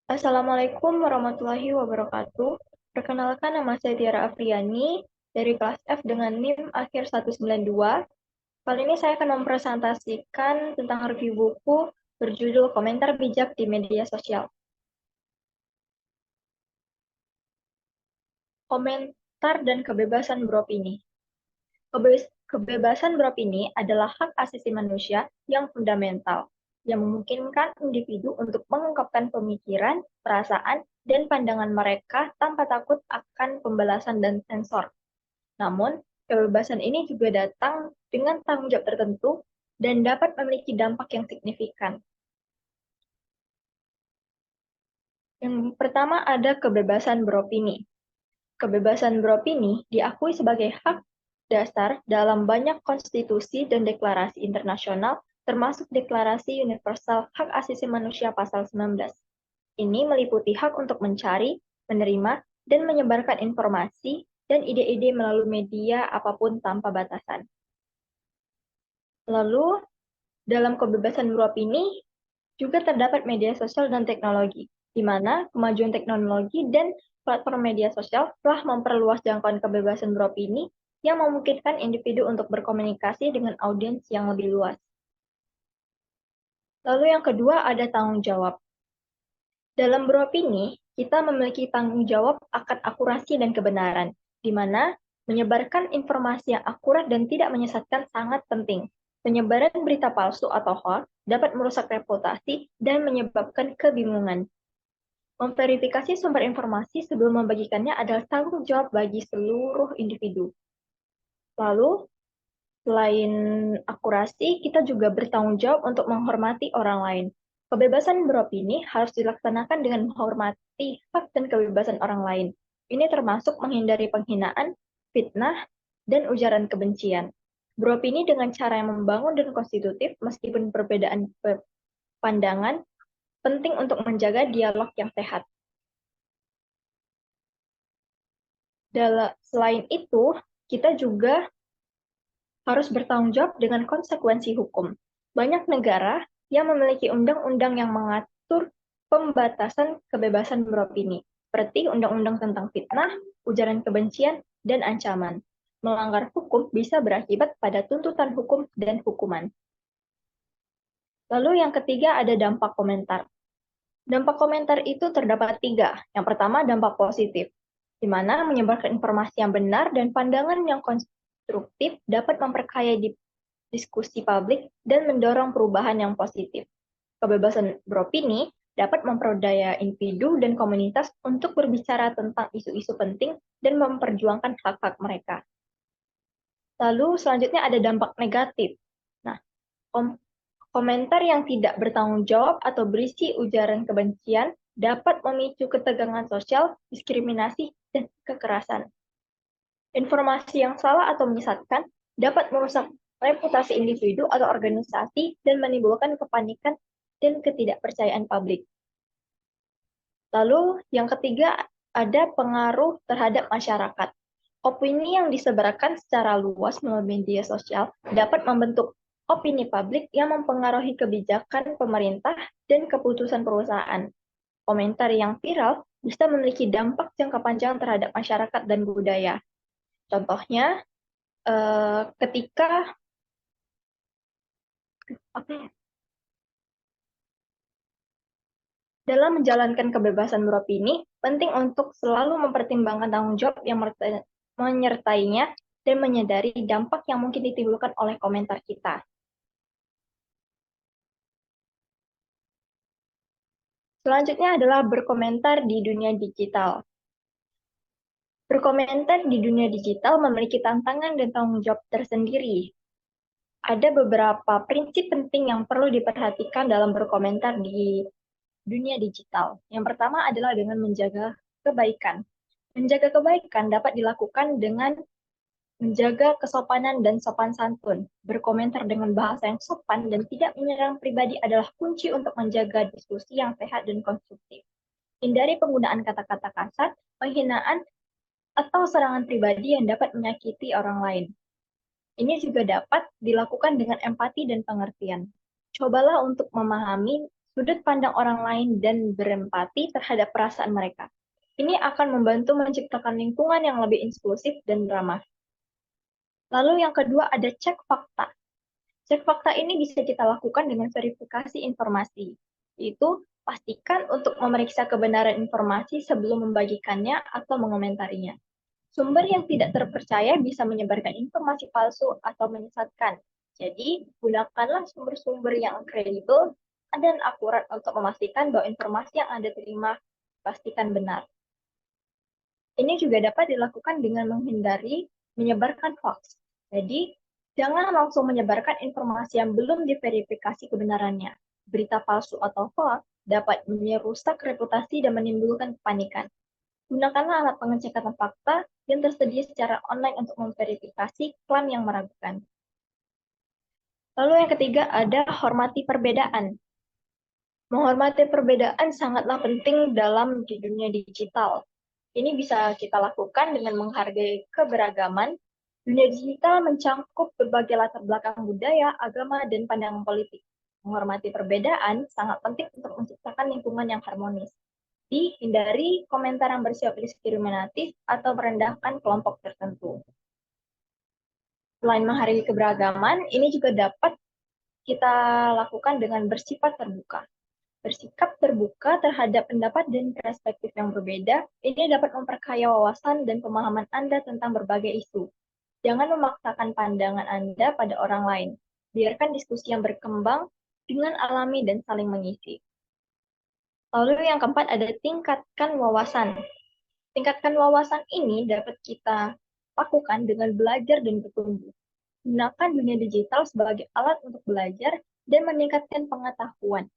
Assalamualaikum warahmatullahi wabarakatuh. Perkenalkan, nama saya Tiara Afriani dari kelas F dengan NIM akhir 192. Kali ini saya akan mempresentasikan tentang review buku berjudul Komentar Bijak di Media Sosial. Komentar dan kebebasan beropini. Kebebasan beropini adalah hak asasi manusia yang fundamental, yang memungkinkan individu untuk mengungkapkan pemikiran, perasaan, dan pandangan mereka tanpa takut akan pembalasan dan sensor. Namun, kebebasan ini juga datang dengan tanggung jawab tertentu dan dapat memiliki dampak yang signifikan. Yang pertama ada kebebasan beropini. Kebebasan beropini diakui sebagai hak dasar dalam banyak konstitusi dan deklarasi internasional, termasuk Deklarasi Universal Hak Asasi Manusia Pasal 19. Ini meliputi hak untuk mencari, menerima, dan menyebarkan informasi dan ide-ide melalui media apapun tanpa batasan. Lalu, dalam kebebasan beropini juga terdapat media sosial dan teknologi, di mana kemajuan teknologi dan platform media sosial telah memperluas jangkauan kebebasan beropini yang memungkinkan individu untuk berkomunikasi dengan audiens yang lebih luas. Lalu yang kedua ada tanggung jawab. Dalam beropini, kita memiliki tanggung jawab akan akurasi dan kebenaran, di mana menyebarkan informasi yang akurat dan tidak menyesatkan sangat penting. Penyebaran berita palsu atau hoax dapat merusak reputasi dan menyebabkan kebingungan. Memverifikasi sumber informasi sebelum membagikannya adalah tanggung jawab bagi seluruh individu. Lalu, selain akurasi, kita juga bertanggung jawab untuk menghormati orang lain. Kebebasan beropini harus dilaksanakan dengan menghormati hak dan kebebasan orang lain. Ini termasuk menghindari penghinaan, fitnah, dan ujaran kebencian. Beropini dengan cara yang membangun dan konstitutif, meskipun perbedaan pandangan, penting untuk menjaga dialog yang sehat. Selain itu, kita juga harus bertanggung jawab dengan konsekuensi hukum. Banyak negara yang memiliki undang-undang yang mengatur pembatasan kebebasan beropini, seperti undang-undang tentang fitnah, ujaran kebencian, dan ancaman. Melanggar hukum bisa berakibat pada tuntutan hukum dan hukuman. Lalu yang ketiga ada dampak komentar. Dampak komentar itu terdapat 3. Yang pertama dampak positif, di mana menyebarkan informasi yang benar dan pandangan yang konstruktif dapat memperkaya diskusi publik dan mendorong perubahan yang positif. Kebebasan beropini dapat memperdaya individu dan komunitas untuk berbicara tentang isu-isu penting dan memperjuangkan hak-hak mereka. Lalu selanjutnya ada dampak negatif. Nah, komentar yang tidak bertanggung jawab atau berisi ujaran kebencian dapat memicu ketegangan sosial, diskriminasi, dan kekerasan. Informasi yang salah atau menyesatkan dapat merusak reputasi individu atau organisasi dan menimbulkan kepanikan dan ketidakpercayaan publik. Lalu yang ketiga ada pengaruh terhadap masyarakat. Opini yang disebarkan secara luas melalui media sosial dapat membentuk opini publik yang mempengaruhi kebijakan pemerintah dan keputusan perusahaan. Komentar yang viral bisa memiliki dampak jangka panjang terhadap masyarakat dan budaya. Contohnya, ketika dalam menjalankan kebebasan beropini, penting untuk selalu mempertimbangkan tanggung jawab yang menyertainya dan menyadari dampak yang mungkin ditimbulkan oleh komentar kita. Selanjutnya adalah berkomentar di dunia digital. Berkomentar di dunia digital memiliki tantangan dan tanggung jawab tersendiri. Ada beberapa prinsip penting yang perlu diperhatikan dalam berkomentar di dunia digital. Yang pertama adalah dengan menjaga kebaikan. Menjaga kebaikan dapat dilakukan dengan menjaga kesopanan dan sopan santun. Berkomentar dengan bahasa yang sopan dan tidak menyerang pribadi adalah kunci untuk menjaga diskusi yang sehat dan konstruktif. Hindari penggunaan kata-kata kasar, penghinaan, atau serangan pribadi yang dapat menyakiti orang lain. Ini juga dapat dilakukan dengan empati dan pengertian. Cobalah untuk memahami sudut pandang orang lain dan berempati terhadap perasaan mereka. Ini akan membantu menciptakan lingkungan yang lebih inklusif dan ramah. Lalu yang kedua ada cek fakta. Cek fakta ini bisa kita lakukan dengan verifikasi informasi, yaitu pastikan untuk memeriksa kebenaran informasi sebelum membagikannya atau mengomentarinya. Sumber yang tidak terpercaya bisa menyebarkan informasi palsu atau menyesatkan. Jadi, gunakanlah sumber-sumber yang kredibel dan akurat untuk memastikan bahwa informasi yang Anda terima pastikan benar. Ini juga dapat dilakukan dengan menghindari menyebarkan hoax. Jadi, jangan langsung menyebarkan informasi yang belum diverifikasi kebenarannya. Berita palsu atau hoax dapat merusak reputasi dan menimbulkan kepanikan. Gunakanlah alat pengecekan fakta yang tersedia secara online untuk memverifikasi klaim yang meragukan. Lalu yang ketiga ada hormati perbedaan. Menghormati perbedaan sangatlah penting dalam di dunia digital. Ini bisa kita lakukan dengan menghargai keberagaman. Dunia digital mencakup berbagai latar belakang budaya, agama, dan pandangan politik. Menghormati perbedaan sangat penting untuk menciptakan lingkungan yang harmonis. Hindari komentar yang bersifat diskriminatif atau merendahkan kelompok tertentu. Selain menghargai keberagaman, ini juga dapat kita lakukan dengan bersifat terbuka. Bersikap terbuka terhadap pendapat dan perspektif yang berbeda, ini dapat memperkaya wawasan dan pemahaman Anda tentang berbagai isu. Jangan memaksakan pandangan Anda pada orang lain. Biarkan diskusi yang berkembang dengan alami dan saling mengisi. Lalu yang keempat ada tingkatkan wawasan. Tingkatkan wawasan ini dapat kita lakukan dengan belajar dan bertumbuh. Gunakan dunia digital sebagai alat untuk belajar dan meningkatkan pengetahuan.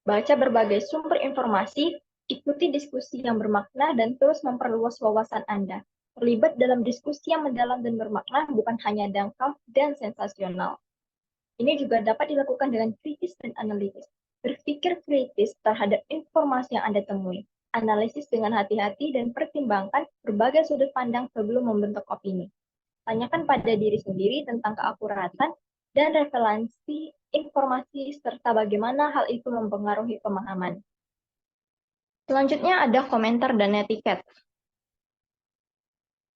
Baca berbagai sumber informasi, ikuti diskusi yang bermakna, dan terus memperluas wawasan Anda. Terlibat dalam diskusi yang mendalam dan bermakna, bukan hanya dangkal dan sensasional. Ini juga dapat dilakukan dengan kritis dan analitis. Berpikir kritis terhadap informasi yang Anda temui. Analisis dengan hati-hati dan pertimbangkan berbagai sudut pandang sebelum membentuk opini. Tanyakan pada diri sendiri tentang keakuratan dan referensi informasi serta bagaimana hal itu mempengaruhi pemahaman. Selanjutnya ada komentar dan netiquette.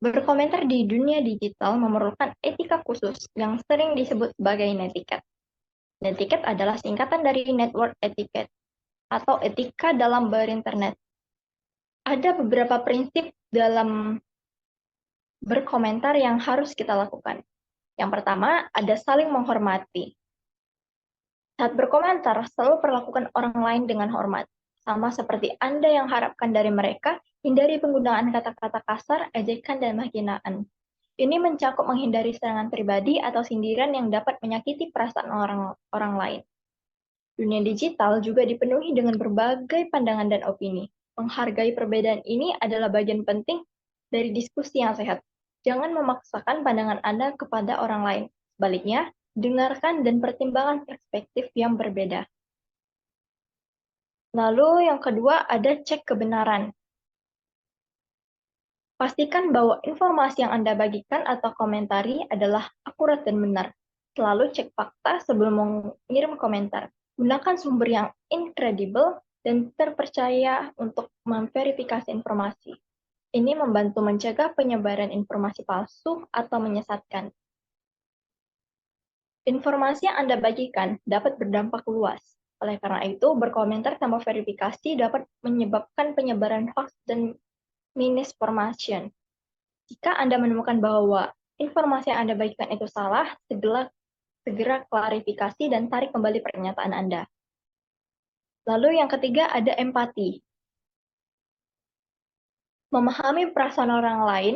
Berkomentar di dunia digital memerlukan etika khusus yang sering disebut sebagai netiquette. Netiquette adalah singkatan dari network etiquette atau etika dalam berinternet. Ada beberapa prinsip dalam berkomentar yang harus kita lakukan. Yang pertama, ada saling menghormati. Saat berkomentar, selalu perlakukan orang lain dengan hormat. Sama seperti Anda yang harapkan dari mereka, hindari penggunaan kata-kata kasar, ejekan, dan penghinaan. Ini mencakup menghindari serangan pribadi atau sindiran yang dapat menyakiti perasaan orang lain. Dunia digital juga dipenuhi dengan berbagai pandangan dan opini. Menghargai perbedaan ini adalah bagian penting dari diskusi yang sehat. Jangan memaksakan pandangan Anda kepada orang lain. Sebaliknya, dengarkan dan pertimbangkan perspektif yang berbeda. Lalu yang kedua ada cek kebenaran. Pastikan bahwa informasi yang Anda bagikan atau komentari adalah akurat dan benar. Selalu cek fakta sebelum mengirim komentar. Gunakan sumber yang kredibel dan terpercaya untuk memverifikasi informasi. Ini membantu mencegah penyebaran informasi palsu atau menyesatkan. Informasi yang Anda bagikan dapat berdampak luas. Oleh karena itu, berkomentar tanpa verifikasi dapat menyebabkan penyebaran hoax dan misinformation. Jika Anda menemukan bahwa informasi yang Anda bagikan itu salah, segera klarifikasi dan tarik kembali pernyataan Anda. Lalu yang ketiga ada empati. Memahami perasaan orang lain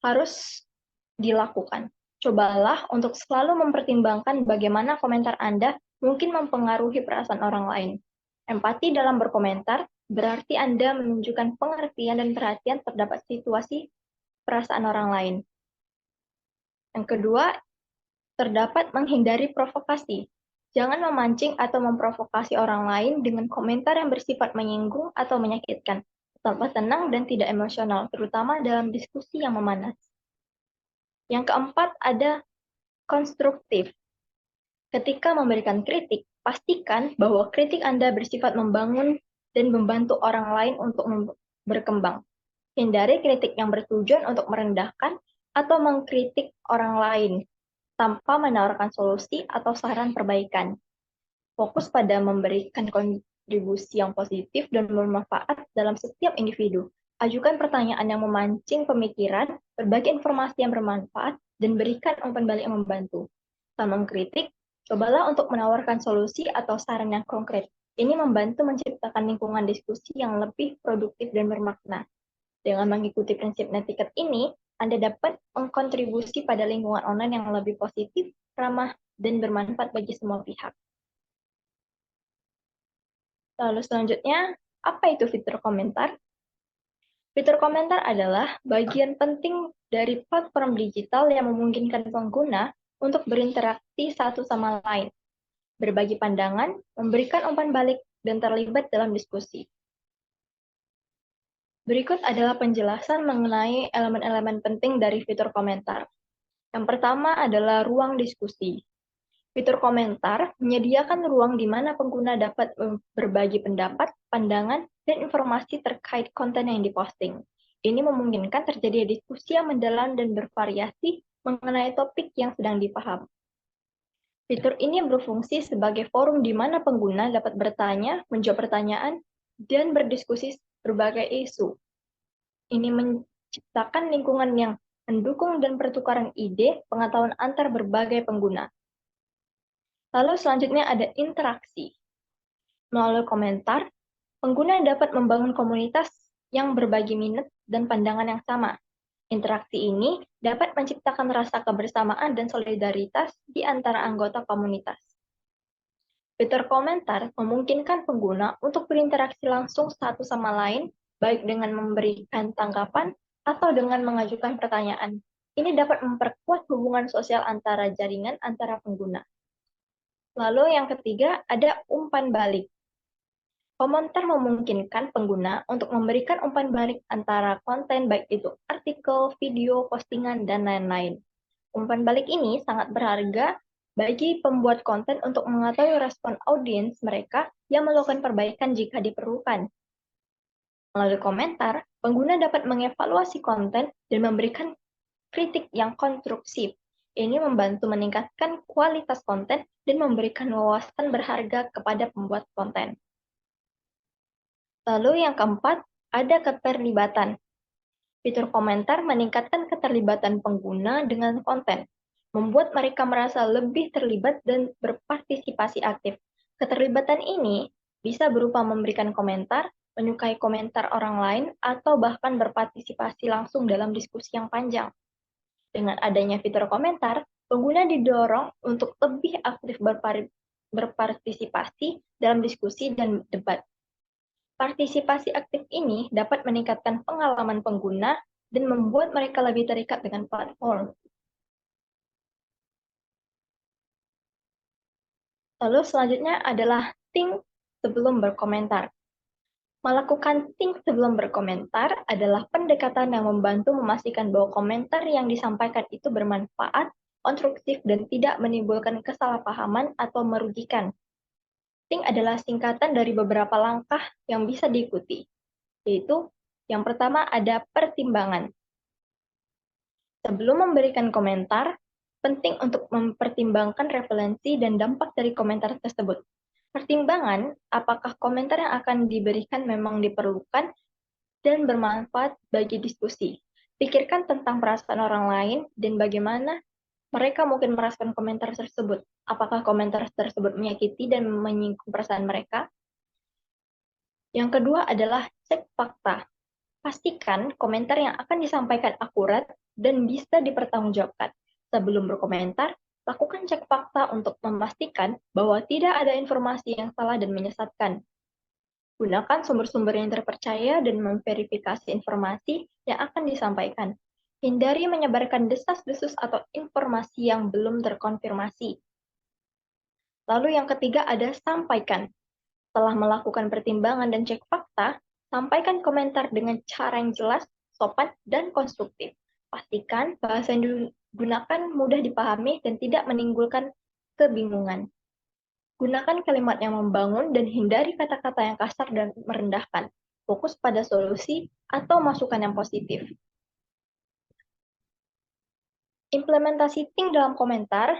harus dilakukan. Cobalah untuk selalu mempertimbangkan bagaimana komentar Anda mungkin mempengaruhi perasaan orang lain. Empati dalam berkomentar berarti Anda menunjukkan pengertian dan perhatian terhadap situasi perasaan orang lain. Yang kedua, terdapat menghindari provokasi. Jangan memancing atau memprovokasi orang lain dengan komentar yang bersifat menyinggung atau menyakitkan. Tetaplah tenang dan tidak emosional, terutama dalam diskusi yang memanas. Yang keempat ada konstruktif. Ketika memberikan kritik, Pastikan bahwa kritik Anda bersifat membangun dan membantu orang lain untuk berkembang. Hindari kritik yang bertujuan untuk merendahkan atau mengkritik orang lain tanpa menawarkan solusi atau saran perbaikan. Fokus pada memberikan kontribusi yang positif dan bermanfaat dalam setiap individu. Ajukan pertanyaan yang memancing pemikiran, berbagi informasi yang bermanfaat, dan berikan umpan balik yang membantu. Tanpa mengkritik, cobalah untuk menawarkan solusi atau saran yang konkret. Ini membantu menciptakan lingkungan diskusi yang lebih produktif dan bermakna. Dengan mengikuti prinsip netiquette ini, Anda dapat mengkontribusi pada lingkungan online yang lebih positif, ramah, dan bermanfaat bagi semua pihak. Lalu selanjutnya, apa itu fitur komentar? Fitur komentar adalah bagian penting dari platform digital yang memungkinkan pengguna untuk berinteraksi satu sama lain, berbagi pandangan, memberikan umpan balik, dan terlibat dalam diskusi. Berikut adalah penjelasan mengenai elemen-elemen penting dari fitur komentar. Yang pertama adalah ruang diskusi. Fitur komentar menyediakan ruang di mana pengguna dapat berbagi pendapat, pandangan, dan informasi terkait konten yang diposting. Ini memungkinkan terjadi diskusi yang mendalam dan bervariasi mengenai topik yang sedang dipahami. Fitur ini berfungsi sebagai forum di mana pengguna dapat bertanya, menjawab pertanyaan, dan berdiskusi berbagai isu. Ini menciptakan lingkungan yang mendukung dan pertukaran ide, pengetahuan antar berbagai pengguna. Lalu selanjutnya ada interaksi. Melalui komentar, pengguna dapat membangun komunitas yang berbagi minat dan pandangan yang sama. Interaksi ini dapat menciptakan rasa kebersamaan dan solidaritas di antara anggota komunitas. Fitur komentar memungkinkan pengguna untuk berinteraksi langsung satu sama lain, baik dengan memberikan tanggapan atau dengan mengajukan pertanyaan. Ini dapat memperkuat hubungan sosial antara jaringan antara pengguna. Lalu yang ketiga ada umpan balik. Komentar memungkinkan pengguna untuk memberikan umpan balik antara konten baik itu artikel, video, postingan, dan lain-lain. Umpan balik ini sangat berharga bagi pembuat konten untuk mengetahui respon audiens mereka yang melakukan perbaikan jika diperlukan. Melalui komentar, pengguna dapat mengevaluasi konten dan memberikan kritik yang konstruktif. Ini membantu meningkatkan kualitas konten dan memberikan wawasan berharga kepada pembuat konten. Lalu yang keempat, ada keterlibatan. Fitur komentar meningkatkan keterlibatan pengguna dengan konten, membuat mereka merasa lebih terlibat dan berpartisipasi aktif. Keterlibatan ini bisa berupa memberikan komentar, menyukai komentar orang lain, atau bahkan berpartisipasi langsung dalam diskusi yang panjang. Dengan adanya fitur komentar, pengguna didorong untuk lebih aktif berpartisipasi dalam diskusi dan debat. Partisipasi aktif ini dapat meningkatkan pengalaman pengguna dan membuat mereka lebih terikat dengan platform. Lalu selanjutnya adalah think sebelum berkomentar. Melakukan think sebelum berkomentar adalah pendekatan yang membantu memastikan bahwa komentar yang disampaikan itu bermanfaat, konstruktif, dan tidak menimbulkan kesalahpahaman atau merugikan. Think adalah singkatan dari beberapa langkah yang bisa diikuti, yaitu yang pertama ada pertimbangan. Sebelum memberikan komentar, penting untuk mempertimbangkan referensi dan dampak dari komentar tersebut. Pertimbangan apakah komentar yang akan diberikan memang diperlukan dan bermanfaat bagi diskusi. Pikirkan tentang perasaan orang lain dan bagaimana mereka mungkin merasakan komentar tersebut. Apakah komentar tersebut menyakiti dan menyinggung perasaan mereka? Yang kedua adalah cek fakta. Pastikan komentar yang akan disampaikan akurat dan bisa dipertanggungjawabkan. Sebelum berkomentar, lakukan cek fakta untuk memastikan bahwa tidak ada informasi yang salah dan menyesatkan. Gunakan sumber-sumber yang terpercaya dan memverifikasi informasi yang akan disampaikan. Hindari menyebarkan desas-desus atau informasi yang belum terkonfirmasi. Lalu yang ketiga ada sampaikan. Setelah melakukan pertimbangan dan cek fakta, sampaikan komentar dengan cara yang jelas, sopan, dan konstruktif. Pastikan bahasa yang digunakan mudah dipahami dan tidak menimbulkan kebingungan. Gunakan kalimat yang membangun dan hindari kata-kata yang kasar dan merendahkan. Fokus pada solusi atau masukan yang positif. Implementasi think dalam komentar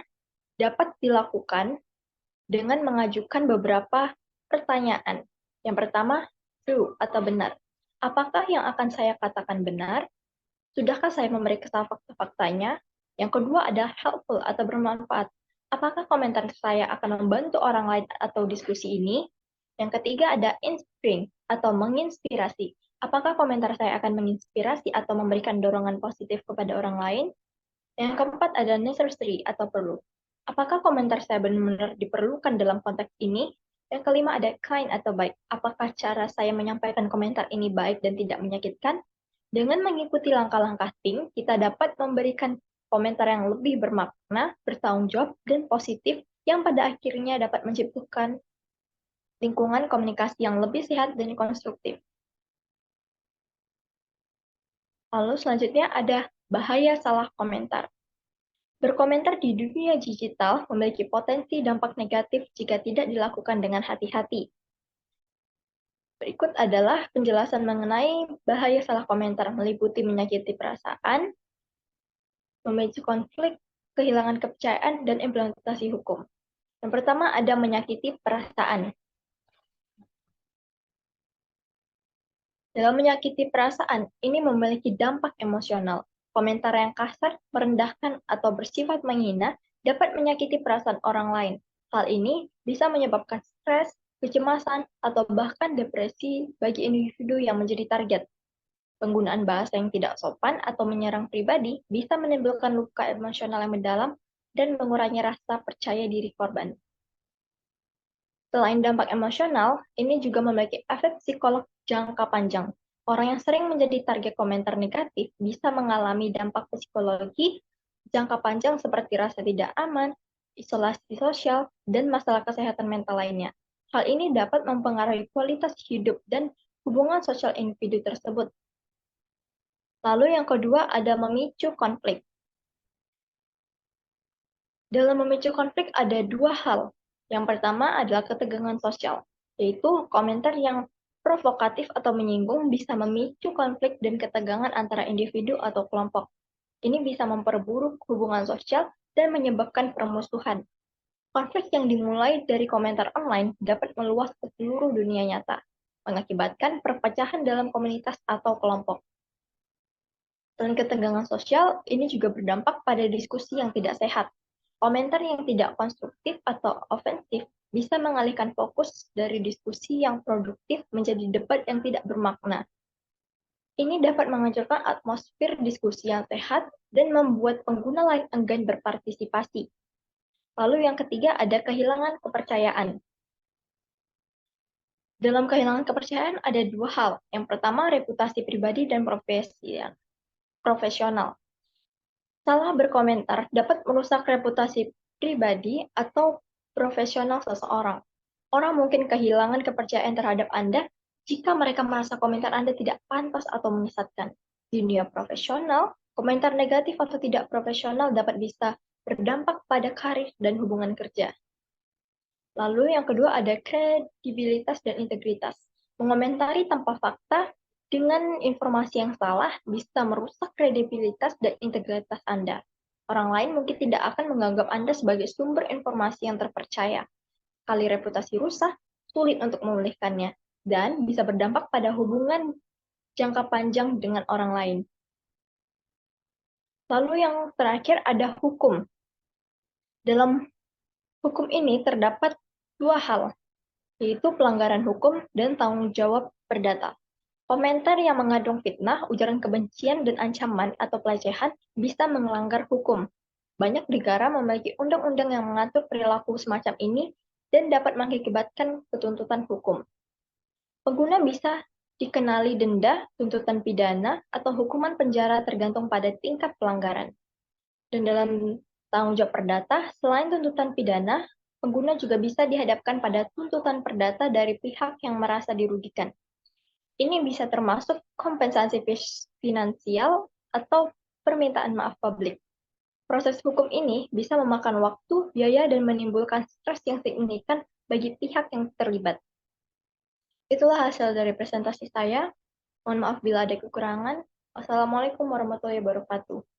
dapat dilakukan dengan mengajukan beberapa pertanyaan. Yang pertama, true atau benar. Apakah yang akan saya katakan benar? Sudahkah saya memeriksa fakta-faktanya? Yang kedua ada helpful atau bermanfaat. Apakah komentar saya akan membantu orang lain atau diskusi ini? Yang ketiga ada inspiring atau menginspirasi. Apakah komentar saya akan menginspirasi atau memberikan dorongan positif kepada orang lain? Yang keempat ada necessary atau perlu. Apakah komentar saya benar-benar diperlukan dalam konteks ini? Yang kelima ada kind atau baik. Apakah cara saya menyampaikan komentar ini baik dan tidak menyakitkan? Dengan mengikuti langkah-langkah think, kita dapat memberikan komentar yang lebih bermakna, bertanggung jawab, dan positif yang pada akhirnya dapat menciptakan lingkungan komunikasi yang lebih sehat dan konstruktif. Lalu selanjutnya ada bahaya salah komentar. Berkomentar di dunia digital memiliki potensi dampak negatif jika tidak dilakukan dengan hati-hati. Berikut adalah penjelasan mengenai bahaya salah komentar meliputi menyakiti perasaan, memicu konflik, kehilangan kepercayaan, dan implementasi hukum. Yang pertama ada menyakiti perasaan. Dalam menyakiti perasaan, ini memiliki dampak emosional. Komentar yang kasar, merendahkan, atau bersifat menghina dapat menyakiti perasaan orang lain. Hal ini bisa menyebabkan stres, kecemasan, atau bahkan depresi bagi individu yang menjadi target. Penggunaan bahasa yang tidak sopan atau menyerang pribadi bisa menimbulkan luka emosional yang mendalam dan mengurangi rasa percaya diri korban. Selain dampak emosional, ini juga memiliki efek psikolog jangka panjang. Orang yang sering menjadi target komentar negatif bisa mengalami dampak psikologi jangka panjang seperti rasa tidak aman, isolasi sosial, dan masalah kesehatan mental lainnya. Hal ini dapat mempengaruhi kualitas hidup dan hubungan sosial individu tersebut. Lalu yang kedua ada memicu konflik. Dalam memicu konflik ada dua hal. Yang pertama adalah ketegangan sosial, yaitu komentar yang provokatif atau menyinggung bisa memicu konflik dan ketegangan antara individu atau kelompok. Ini bisa memperburuk hubungan sosial dan menyebabkan permusuhan. Konflik yang dimulai dari komentar online dapat meluas ke seluruh dunia nyata, mengakibatkan perpecahan dalam komunitas atau kelompok. Selain ketegangan sosial, ini juga berdampak pada diskusi yang tidak sehat. Komentar yang tidak konstruktif atau ofensif bisa mengalihkan fokus dari diskusi yang produktif menjadi debat yang tidak bermakna. Ini dapat menghancurkan atmosfer diskusi yang sehat dan membuat pengguna lain enggan berpartisipasi. Lalu yang ketiga ada kehilangan kepercayaan. Dalam kehilangan kepercayaan ada dua hal. Yang pertama reputasi pribadi dan profesional. Salah berkomentar dapat merusak reputasi pribadi atau profesional seseorang. Orang mungkin kehilangan kepercayaan terhadap Anda jika mereka merasa komentar Anda tidak pantas atau menyesatkan. Di dunia profesional, komentar negatif atau tidak profesional dapat bisa berdampak pada karir dan hubungan kerja. Lalu yang kedua ada kredibilitas dan integritas. Mengomentari tanpa fakta dengan informasi yang salah bisa merusak kredibilitas dan integritas Anda. Orang lain mungkin tidak akan menganggap Anda sebagai sumber informasi yang terpercaya. Kali reputasi rusak, sulit untuk memulihkannya, dan bisa berdampak pada hubungan jangka panjang dengan orang lain. Lalu yang terakhir ada hukum. Dalam hukum ini terdapat dua hal, yaitu pelanggaran hukum dan tanggung jawab perdata. Komentar yang mengandung fitnah, ujaran kebencian, dan ancaman atau pelecehan bisa melanggar hukum. Banyak negara memiliki undang-undang yang mengatur perilaku semacam ini dan dapat mengakibatkan ketuntutan hukum. Pengguna bisa dikenali denda, tuntutan pidana, atau hukuman penjara tergantung pada tingkat pelanggaran. Dan dalam tanggung jawab perdata, selain tuntutan pidana, pengguna juga bisa dihadapkan pada tuntutan perdata dari pihak yang merasa dirugikan. Ini bisa termasuk kompensasi finansial atau permintaan maaf publik. Proses hukum ini bisa memakan waktu, biaya, dan menimbulkan stres yang signifikan bagi pihak yang terlibat. Itulah hasil dari presentasi saya. Mohon maaf bila ada kekurangan. Wassalamualaikum warahmatullahi wabarakatuh.